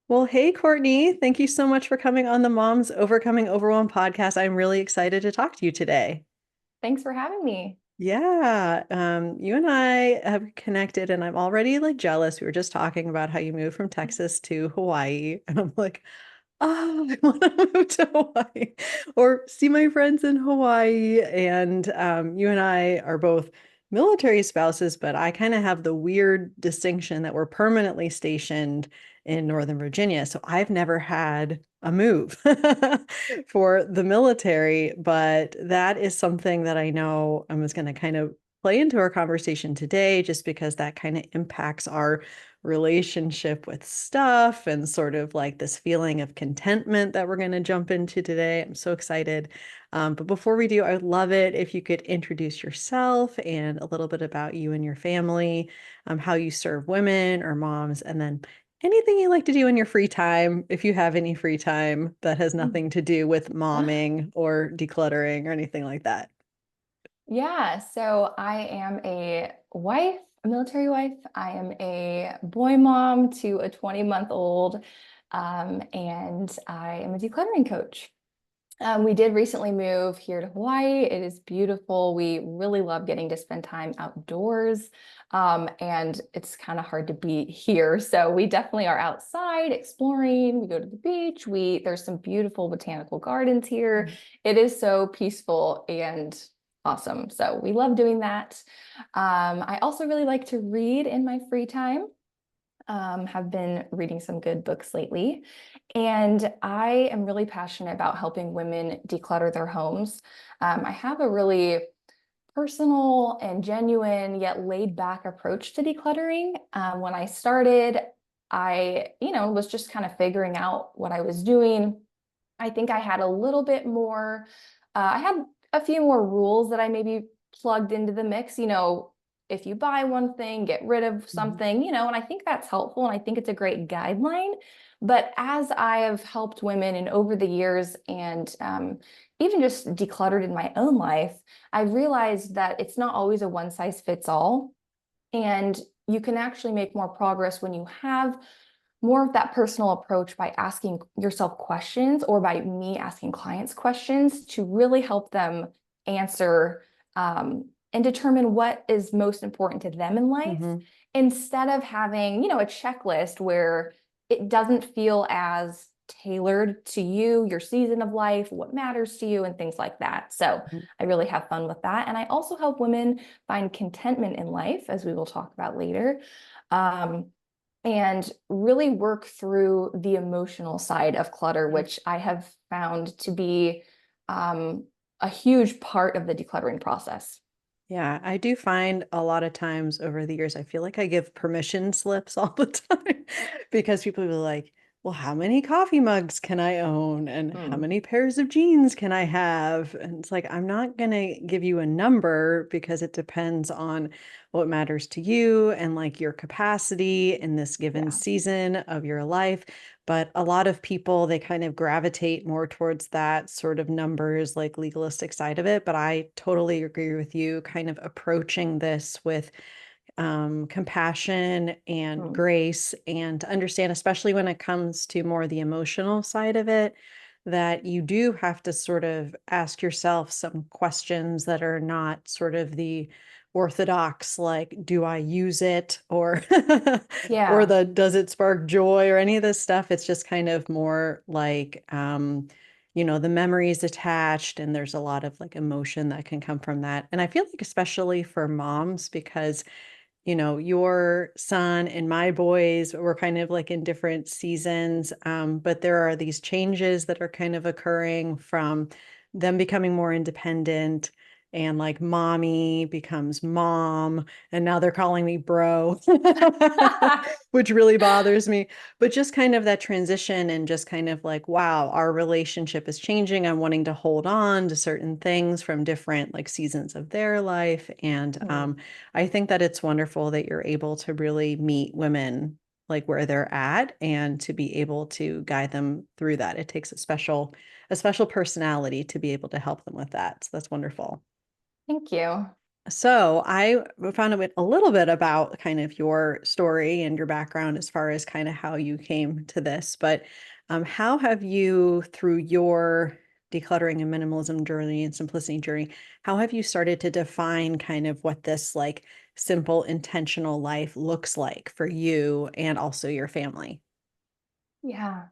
Well, hey, Courtney, thank you so much for coming on the Moms Overcoming Overwhelm podcast. I'm really excited to talk to you today. Thanks for having me. Yeah, you and I have connected, and I'm already like jealous. We were just talking about how you moved from Texas to Hawaii, and I'm like, oh, I want to move to Hawaii or see my friends in Hawaii. And you and I are both military spouses, but I kind of have the weird distinction that we're permanently stationed in Northern Virginia. So I've never had a move for the military, but that is something that I know I was going to kind of play into our conversation today, just because that kind of impacts our relationship with stuff and sort of like this feeling of contentment that we're going to jump into today. I'm so excited. But before we do, I would love it if you could introduce yourself and a little bit about you and your family, how you serve women or moms, and then anything you like to do in your free time, if you have any free time that has nothing to do with momming or decluttering or anything like that. Yeah, so I am a wife, a military wife. I am a boy mom to a 20-month-old, and I am a decluttering coach. We did recently move here to Hawaii. It is beautiful. We really love getting to spend time outdoors, and it's kind of hard to be here. So we definitely are outside exploring. We go to the beach. There's some beautiful botanical gardens here. It is so peaceful and awesome. So we love doing that. I also really like to read in my free time. Have been reading some good books lately. And I am really passionate about helping women declutter their homes. I have a really personal and genuine yet laid back approach to decluttering. When I started, I was just kind of figuring out what I was doing. I think I had a little bit more, I had a few more rules that I maybe plugged into the mix. If you buy one thing, get rid of Mhm. something, and I think that's helpful and I think it's a great guideline. But as I have helped women and over the years and even just decluttered in my own life, I realized that it's not always a one size fits all. And you can actually make more progress when you have more of that personal approach by asking yourself questions or by me asking clients questions to really help them answer and determine what is most important to them in life Mhm. instead of having a checklist where it doesn't feel as tailored to you, your season of life, what matters to you, and things like that. So Mhm. I really have fun with that. And I also help women find contentment in life, as we will talk about later. Um, and really work through the emotional side of clutter, which I have found to be um, a huge part of the decluttering process. Yeah, I do find a lot of times over the years, I feel like I give permission slips all the time because people will be like, well, how many coffee mugs can I own? And how Mm. many pairs of jeans can I have? And it's like, I'm not going to give you a number because it depends on what matters to you and like your capacity in this given Yeah. season of your life. But a lot of people, they kind of gravitate more towards that sort of numbers, like legalistic side of it. But I totally agree with you, kind of approaching this with compassion and Mm. grace, and to understand, especially when it comes to more the emotional side of it, that you do have to sort of ask yourself some questions that are not sort of the orthodox, like, do I use it? Or or Yeah. the does it spark joy or any of this stuff. It's just kind of more like the memories attached, and there's a lot of like emotion that can come from that. And I feel like especially for moms, because your son and my boys were kind of like in different seasons, but there are these changes that are kind of occurring from them becoming more independent, and like mommy becomes mom, and now they're calling me bro, which really bothers me. But just kind of that transition, and just kind of like, wow, our relationship is changing. I'm wanting to hold on to certain things from different like seasons of their life. And Mm. I think that it's wonderful that you're able to really meet women like where they're at, and to be able to guide them through that. It takes a special personality to be able to help them with that. So that's wonderful. Thank you. So I found out a little bit about kind of your story and your background as far as kind of how you came to this, but how have you, through your decluttering and minimalism journey and simplicity journey, how have you started to define kind of what this like simple, intentional life looks like for you and also your family? Yeah.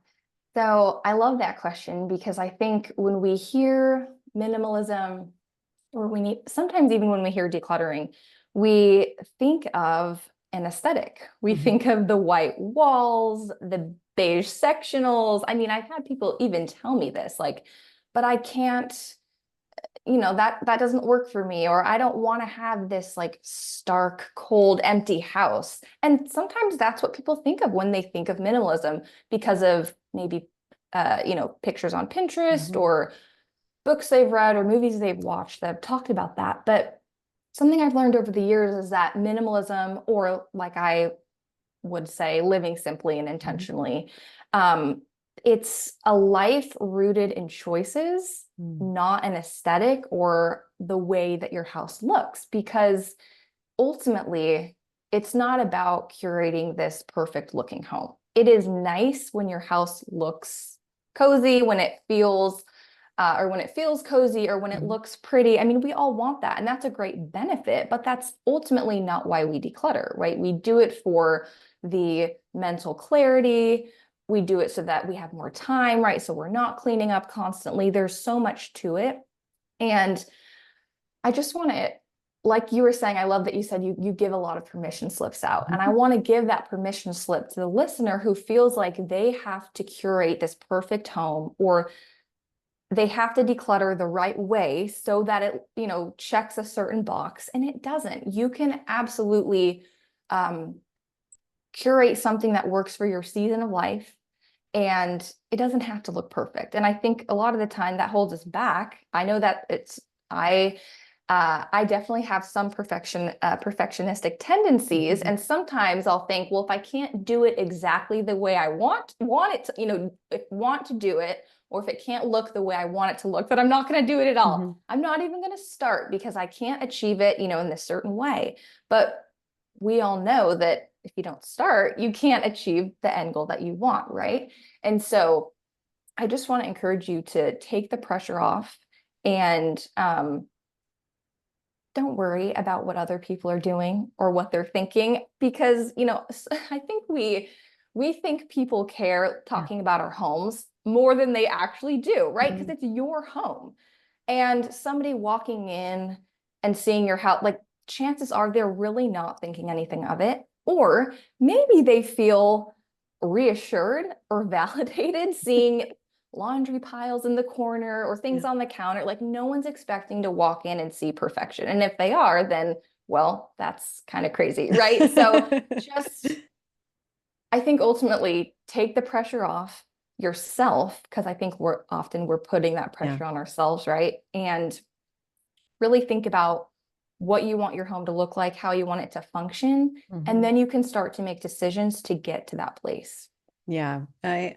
So I love that question because I think when we hear minimalism, or we need sometimes even when we hear decluttering, we think of an aesthetic. We Mhm. think of the white walls, the beige sectionals. I mean, I've had people even tell me this, like, but I can't, that doesn't work for me, or I don't want to have this like stark, cold, empty house. And sometimes that's what people think of when they think of minimalism because of maybe pictures on Pinterest Mhm. or books they've read or movies they've watched that have talked about that. But something I've learned over the years is that minimalism, or like I would say, living simply and Mhm. intentionally, um, it's a life rooted in choices, Mhm. not an aesthetic or the way that your house looks. Because ultimately, it's not about curating this perfect looking home. It is nice when your house looks cozy, when it feels or when it feels cozy or when it Mhm. looks pretty. I mean, we all want that, and that's a great benefit, but that's ultimately not why we declutter, right? We do it for the mental clarity. We do it so that we have more time, right? So we're not cleaning up constantly. There's so much to it. And I just want to, like you were saying, I love that you said you give a lot of permission slips out. And I Mhm. want to give that permission slip to the listener who feels like they have to curate this perfect home, or they have to declutter the right way so that it, checks a certain box, and it doesn't. You can absolutely um, curate something that works for your season of life, and it doesn't have to look perfect. And I think a lot of the time that holds us back. I know that I definitely have some perfectionistic tendencies, Mhm. and sometimes I'll think, well, if I can't do it exactly the way I want it to, if want to do it, or if it can't look the way I want it to look, then I'm not going to do it at all. Mhm. I'm not even going to start because I can't achieve it, in this certain way. But we all know that if you don't start, you can't achieve the end goal that you want, right? And so I just want to encourage you to take the pressure off, and don't worry about what other people are doing or what they're thinking, because I think we think people care Yeah. talking about our homes more than they actually do, right? Because Mhm. it's your home. And somebody walking in and seeing your house, like, chances are they're really not thinking anything of it, or maybe they feel reassured or validated seeing laundry piles in the corner or things Yeah. on the counter. Like, no one's expecting to walk in and see perfection. And if they are, then, well, that's kind of crazy, right? So just, I think ultimately take the pressure off yourself, because I think we're putting that Yeah. pressure on ourselves, right? And really think about what you want your home to look like, how you want it to function, and Mhm. then you can start to make decisions to get to that place. Yeah, I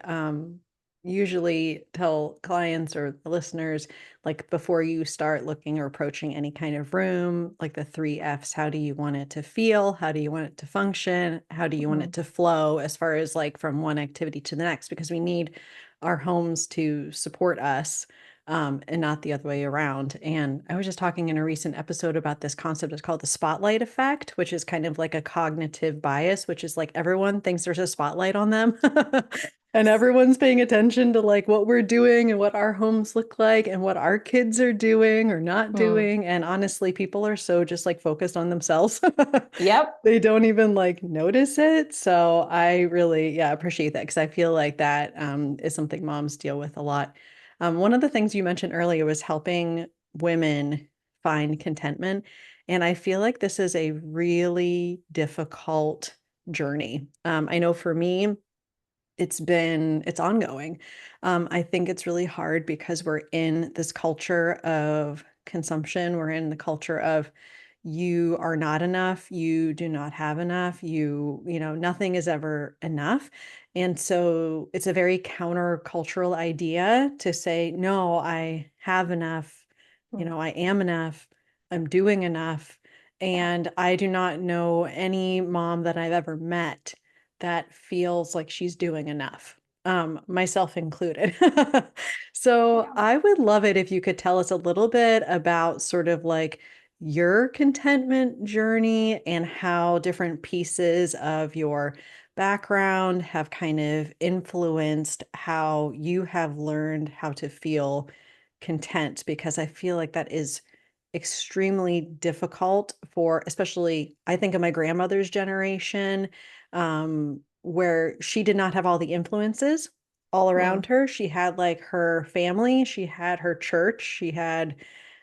usually tell clients or listeners, like before you start looking or approaching any kind of room, like the three F's, how do you want it to feel? How do you want it to function? How do you want it Mhm. to flow as far as like from one activity to the next? Because we need our homes to support us. And not the other way around. And I was just talking in a recent episode about this concept. It's called the spotlight effect, which is kind of like a cognitive bias, which is like everyone thinks there's a spotlight on them. And everyone's paying attention to like what we're doing and what our homes look like and what our kids are doing or not Hmm. doing. And honestly, people are so just like focused on themselves. Yep. They don't even like notice it. So I really, yeah, appreciate that because I feel like that is something moms deal with a lot. One of the things you mentioned earlier was helping women find contentment. And I feel like this is a really difficult journey. I know for me, it's ongoing. I think it's really hard because we're in this culture of consumption. We're in the culture of you are not enough, you do not have enough, nothing is ever enough. And so it's a very countercultural idea to say, no, I have enough, Hmm. I am enough, I'm doing enough. Yeah. And I do not know any mom that I've ever met that feels like she's doing enough, myself included. So Yeah. I would love it if you could tell us a little bit about sort of like your contentment journey and how different pieces of your background have kind of influenced how you have learned how to feel content, because I feel like that is extremely difficult for, especially I think of my grandmother's generation, where she did not have all the influences all Mm. around her. She had like her family, she had her church, she had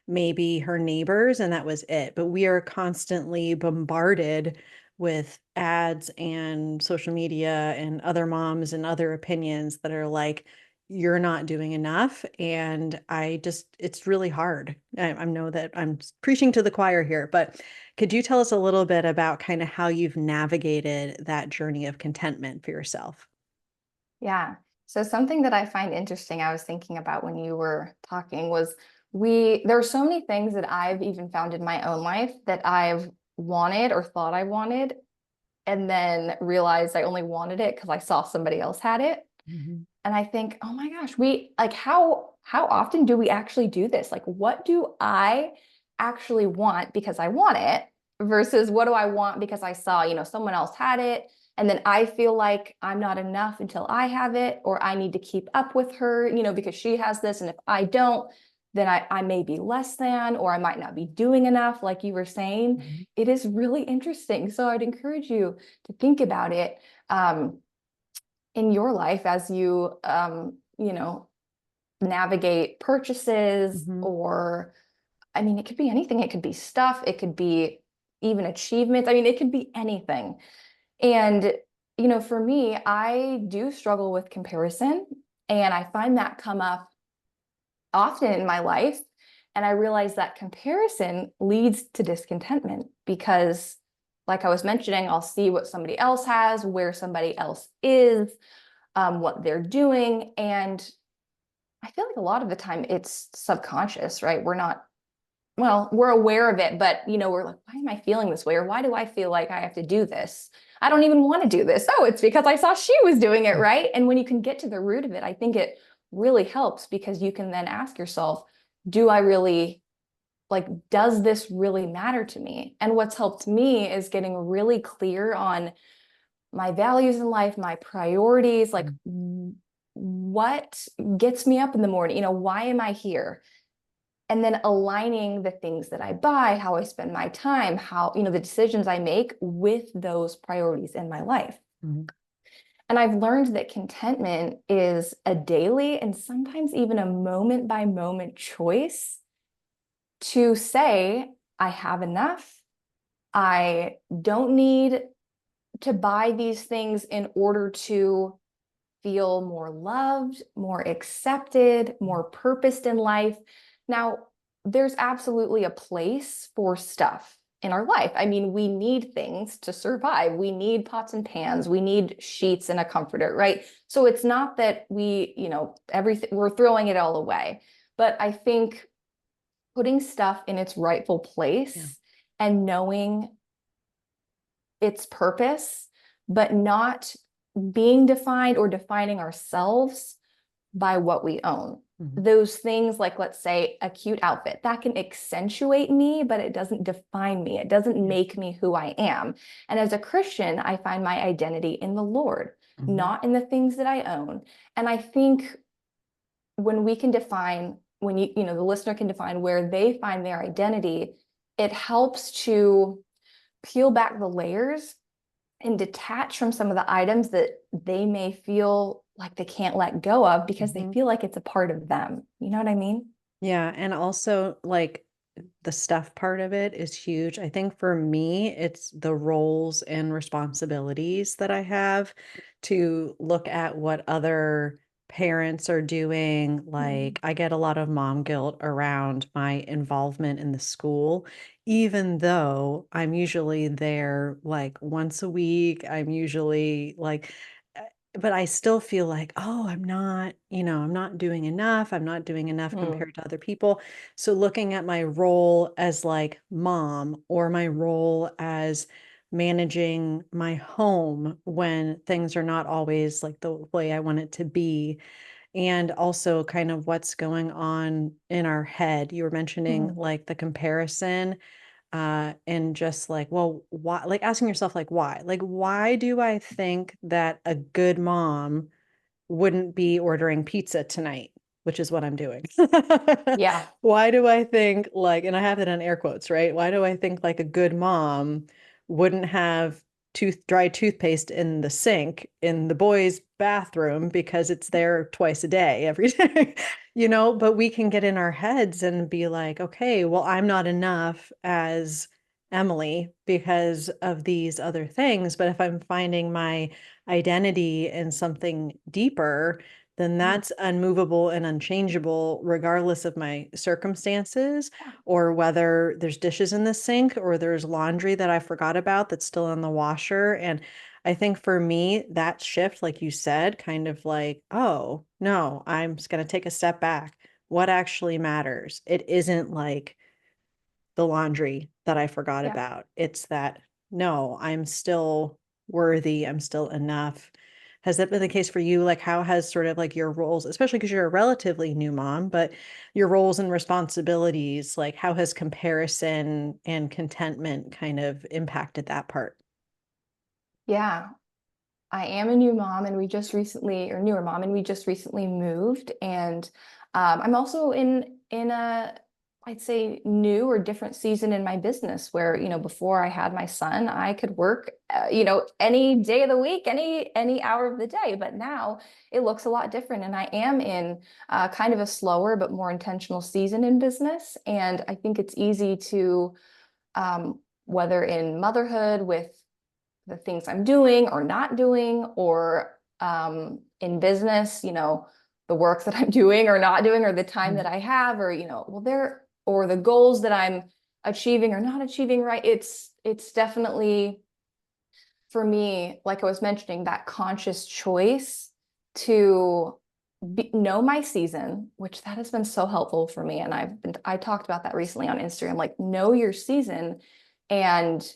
maybe her neighbors, and that was it. But we are constantly bombarded with ads and social media and other moms and other opinions that are like, you're not doing enough. And it's really hard. I know that I'm preaching to the choir here, but could you tell us a little bit about kind of how you've navigated that journey of contentment for yourself? Yeah. So something that I find interesting, I was thinking about when you were talking was there are so many things that I've even found in my own life that I've wanted or thought I wanted, and then realized I only wanted it because I saw somebody else had it. Mhm. And I think, oh my gosh, we like how often do we actually do this? Like, what do I actually want because I want it versus what do I want because I saw, someone else had it. And then I feel like I'm not enough until I have it, or I need to keep up with her, because she has this. And if I don't, then I may be less than, or I might not be doing enough, like you were saying. Mhm. It is really interesting. So I'd encourage you to think about it. In your life as navigate purchases, Mhm. or I mean, it could be anything. It could be stuff, it could be even achievements. I mean, it could be anything. And for me, I do struggle with comparison, and I find that come up often in my life. And I realize that comparison leads to discontentment because, like I was mentioning, I'll see what somebody else has, where somebody else is, what they're doing. And I feel like a lot of the time it's subconscious, right? We're not, well, we're aware of it, but we're like, why am I feeling this way? Or why do I feel like I have to do this? I don't even want to do this. Oh, it's because I saw she was doing it, right? And when you can get to the root of it, I think it really helps because you can then ask yourself, do I really like, does this really matter to me? And what's helped me is getting really clear on my values in life, my priorities, like Mhm. what gets me up in the morning? Why am I here? And then aligning the things that I buy, how I spend my time, how, the decisions I make with those priorities in my life. Mhm. And I've learned that contentment is a daily and sometimes even a moment by moment choice to say, I have enough. I don't need to buy these things in order to feel more loved, more accepted, more purposed in life. Now, there's absolutely a place for stuff in our life. I mean, we need things to survive. We need pots and pans, we need sheets and a comforter, right? So it's not that everything, we're throwing it all away. But I think putting stuff in its rightful Yeah. place and knowing its purpose, but not being defined or defining ourselves by what we own. Mhm. Those things, like let's say a cute outfit, that can accentuate me, but it doesn't define me. It doesn't Yeah. make me who I am. And as a Christian, I find my identity in the Lord, Mhm. not in the things that I own. And I think when we can define, when the listener can define where they find their identity, it helps to peel back the layers and detach from some of the items that they may feel like they can't let go of because they Mhm. feel like it's a part of them. You know what I mean? Yeah, and also like the stuff part of it is huge. I think for me, it's the roles and responsibilities that I have to look at what other parents are doing. Mm. Like, I get a lot of mom guilt around my involvement in the school, even though I'm usually there like once a week. I'm usually like, but I still feel like, oh, I'm not doing enough. I'm not doing enough Mm, compared to other people. So looking at my role as like mom or my role as managing my home when things are not always like the way I want it to be, and also kind of what's going on in our head. You were mentioning mm, like the comparison, and just like, well, why, like asking yourself, like, why do I think that a good mom wouldn't be ordering pizza tonight, which is what I'm doing? yeah, Why do I think like, and I have it in air quotes, right? Why do I think like a good mom wouldn't have dry toothpaste in the sink in the boys' bathroom because it's there twice a day, every day, but we can get in our heads and be like, okay, well, I'm not enough as Emily because of these other things. But if I'm finding my identity in something deeper, then mm, that's unmovable and unchangeable, regardless of my circumstances, yeah, or whether there's dishes in the sink or there's laundry that I forgot about that's still in the washer. And I think for me, that shift, like you said, kind of like, oh, no, I'm just going to take a step back. What actually matters? It isn't like the laundry that I forgot yeah. about. It's that, no, I'm still worthy. I'm still enough. Has that been the case for you? Like, how has sort of like your roles, especially because you're a relatively new mom, but your roles and responsibilities, like, how has comparison and contentment kind of impacted that part? Yeah, I am a new mom and we just recently, or newer mom, and we just recently moved. And I'm also in a, I'd say new or different season in my business where, before I had my son, I could work, any day of the week, any hour of the day. But now it looks a lot different. And I am in kind of a slower but more intentional season in business. And I think it's easy to, whether in motherhood with the things I'm doing or not doing, or in business, the work that I'm doing or not doing, or the time that Mhm. I have, or, or the goals that I'm achieving or not achieving, right? It's definitely for me, like I was mentioning, that conscious choice to know my season, which that has been so helpful for me. And I talked about that recently on Instagram, like know your season and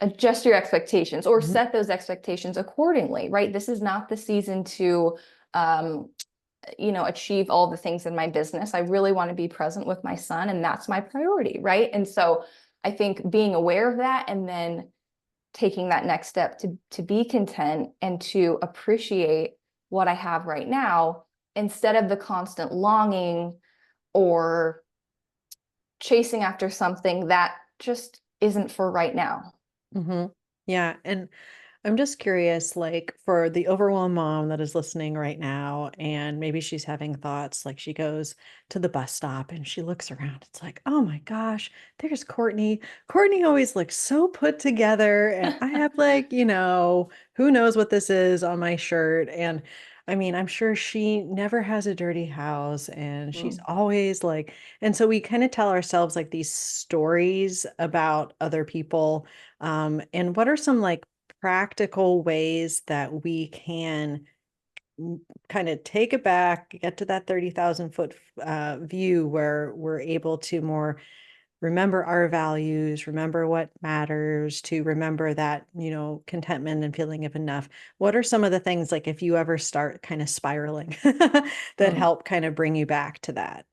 adjust your expectations or Mhm. set those expectations accordingly, right? This is not the season to, um, achieve all the things in my business. I really want to be present with my son, and that's my priority, right? And so I think being aware of that and then taking that next step to be content and to appreciate what I have right now instead of the constant longing or chasing after something that just isn't for right now. Mhm. Yeah. And I'm just curious, like for the overwhelmed mom that is listening right now, and maybe she's having thoughts, like she goes to the bus stop and she looks around. It's like, oh my gosh, there's Courtney. Courtney always looks so put together. And I have like, who knows what this is on my shirt. And I mean, I'm sure she never has a dirty house and she's Mm. always like, and so we kind of tell ourselves like these stories about other people. And what are some like practical ways that we can kind of take it back, get to that 30,000 foot view where we're able to more remember our values, remember what matters, to remember that, contentment and feeling of enough. What are some of the things, like if you ever start kind of spiraling, that Mm. help kind of bring you back to that?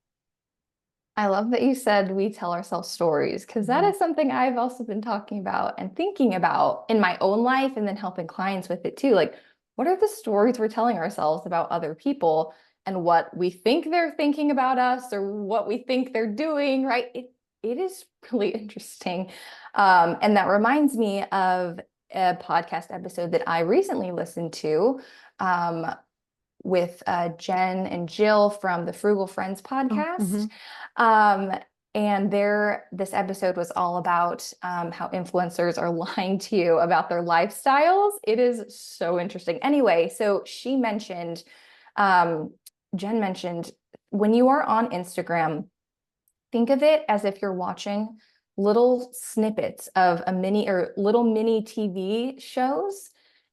I love that you said we tell ourselves stories because that Mhm. is something I've also been talking about and thinking about in my own life and then helping clients with it too. Like, what are the stories we're telling ourselves about other people and what we think they're thinking about us or what we think they're doing, right? It is really interesting. And that reminds me of a podcast episode that I recently listened to. Um, with Jen and Jill from the Frugal Friends Oh, podcast. mhm. Um, and this episode was all about how influencers are lying to you about their lifestyles. It is so interesting. Anyway, so um, Jen mentioned when you are on Instagram, think of it as if you're watching little snippets of a mini or little mini TV shows.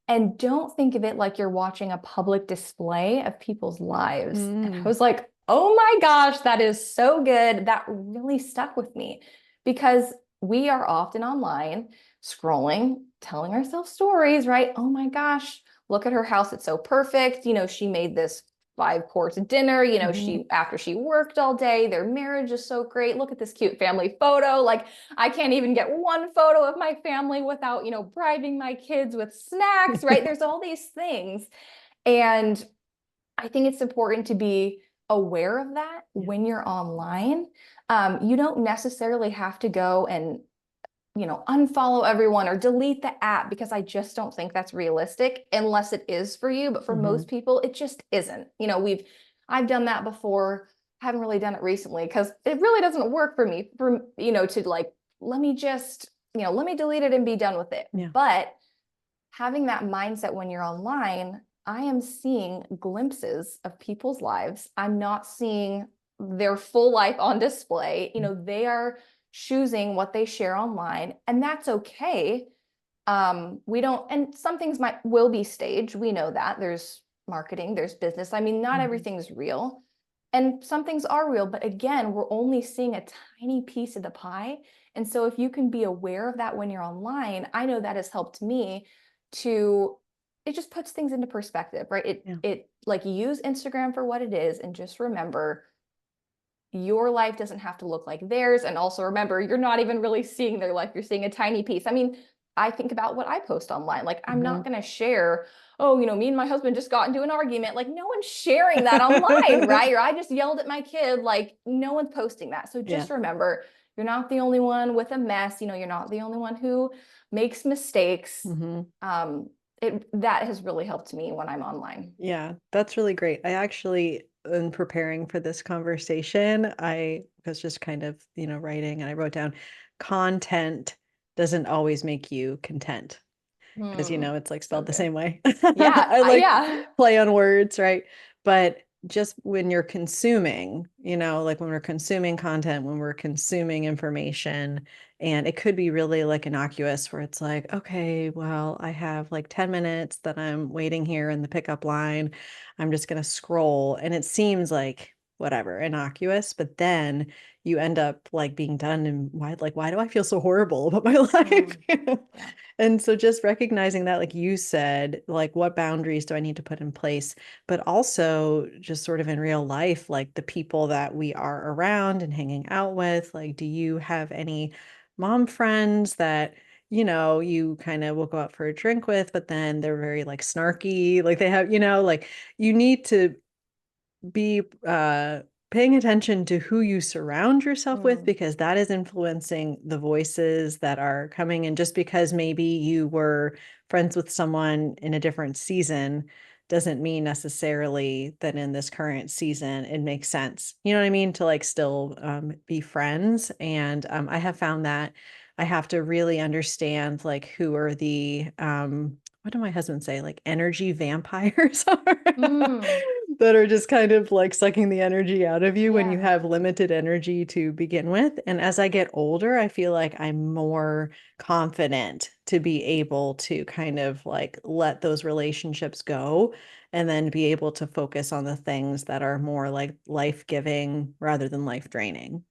And don't think of it like you're watching a public display of people's lives. And I Mm. was like, oh my gosh, that is so good. That really stuck with me because we are often online scrolling, telling ourselves stories, right? Oh my gosh, look at her house. It's so perfect. She made this 5 course dinner, Mhm. she after she worked all day, their marriage is so great. Look at this cute family photo. Like I can't even get one photo of my family without, bribing my kids with snacks, right? There's all these things. And I think it's important to be aware of that Yeah. when you're online. You don't necessarily have to go and unfollow everyone or delete the app because I just don't think that's realistic unless it is for you. But for Mhm. most people, it just isn't. I've done that before, haven't really done it recently because it really doesn't work for me to like, let me just, let me delete it and be done with it. Yeah. But having that mindset when you're online, I am seeing glimpses of people's lives. I'm not seeing their full life on display. They are choosing what they share online, and that's okay. We don't, and some things will be staged. We know that there's marketing, there's business. I mean, not Mhm. everything's real, and some things are real, but again, we're only seeing a tiny piece of the pie. And so if you can be aware of that when you're online, I know that has helped me to, it just puts things into perspective, right? It Yeah. it like use Instagram for what it is and just remember your life doesn't have to look like theirs. And also remember, you're not even really seeing their life. You're seeing a tiny piece. I mean, I think about what I post online. Like, I'm not Mhm. going to share, oh, me and my husband just got into an argument. Like, no one's sharing that online, right? Or I just yelled at my kid. Like, no one's posting that. So Yeah. just remember, you're not the only one with a mess. You're not the only one who makes mistakes. Mhm. That has really helped me when I'm online. Yeah, that's really great. I actually, in preparing for this conversation, I was just kind of, writing and I wrote down content doesn't always make you content. Because, Hmm. it's like So spelled the good. same way. Yeah. I like Yeah. play on words, right? But just when you're consuming, like when we're consuming content, when we're consuming information, and it could be really like innocuous where it's like, okay, well, I have like 10 minutes that I'm waiting here in the pickup line. I'm just going to scroll. And it seems like whatever, innocuous, but then you end up like being done and why do I feel so horrible about my life? Mm. Yeah. And so just recognizing that, like you said, like what boundaries do I need to put in place? But also just sort of in real life, like the people that we are around and hanging out with, like, do you have any mom friends that, you kind of will go out for a drink with, but then they're very like snarky, like they have, like you need to be paying attention to who you surround yourself with Mm. because that is influencing the voices that are coming. And just because maybe you were friends with someone in a different season doesn't mean necessarily that in this current season it makes sense. You know what I mean? To like still be friends. And I have found that I have to really understand like who are the what did my husband say? Like energy vampires are Mm. that are just kind of like sucking the energy out of you when you Yeah. have limited energy to begin with. And as I get older, I feel like I'm more confident to be able to kind of like let those relationships go and then be able to focus on the things that are more like life-giving rather than life-draining.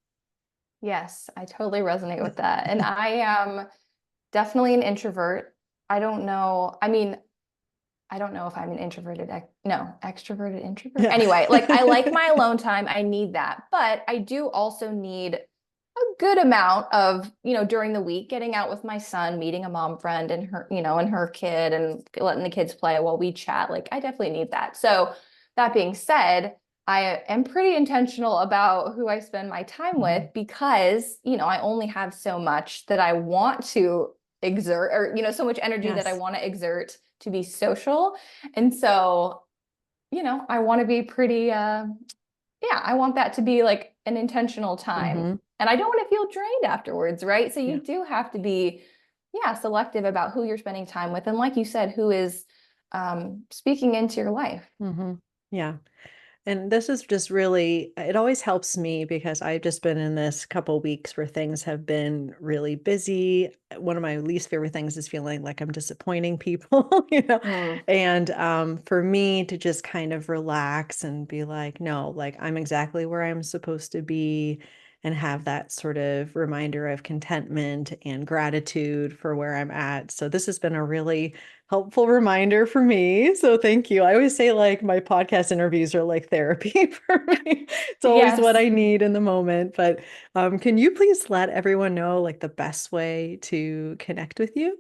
Yes, I totally resonate with that. And I am definitely an introvert. I don't know. I mean, I don't know if I'm an no, extroverted introvert. Yeah. Anyway, like I like my alone time. I need that. But I do also need a good amount of, during the week, getting out with my son, meeting a mom friend and her kid and letting the kids play while we chat. Like I definitely need that. So that being said, I am pretty intentional about who I spend my time with Mhm. because, I only have so much that I want to exert or, so much energy that I Yes. want to exert to be social. And so, I want to be pretty, yeah, I want that to be like an intentional time. Hmm. And I don't want to feel drained afterwards, right? So Yeah. you do have to be, yeah, selective about who you're spending time with. And like you said, who is speaking into your life. Hmm. Yeah. And this is just really, it always helps me because I've just been in this couple weeks where things have been really busy. One of my least favorite things is feeling like I'm disappointing people, you know. Mm. And for me to just kind of relax and be like, no, like I'm exactly where I'm supposed to be, and have that sort of reminder of contentment and gratitude for where I'm at. So this has been a really helpful reminder for me. So thank you. I always say like my podcast interviews are like therapy for me. It's always what Yes. I need in the moment. But can you please let everyone know like the best way to connect with you?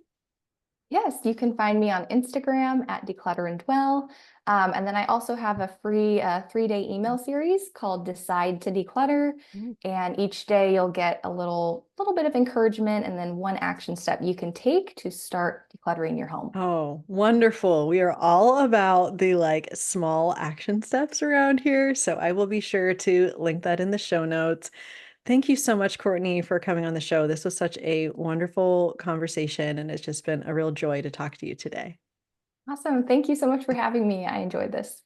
Yes, you can find me on Instagram at Declutter and Dwell. And then I also have a free 3-day email series called Decide to Declutter. Mm. And each day you'll get a little bit of encouragement and then one action step you can take to start decluttering your home. Oh, wonderful. We are all about the like small action steps around here. So I will be sure to link that in the show notes. Thank you so much, Courtney, for coming on the show. This was such a wonderful conversation, and it's just been a real joy to talk to you today. Awesome. Thank you so much for having me. I enjoyed this.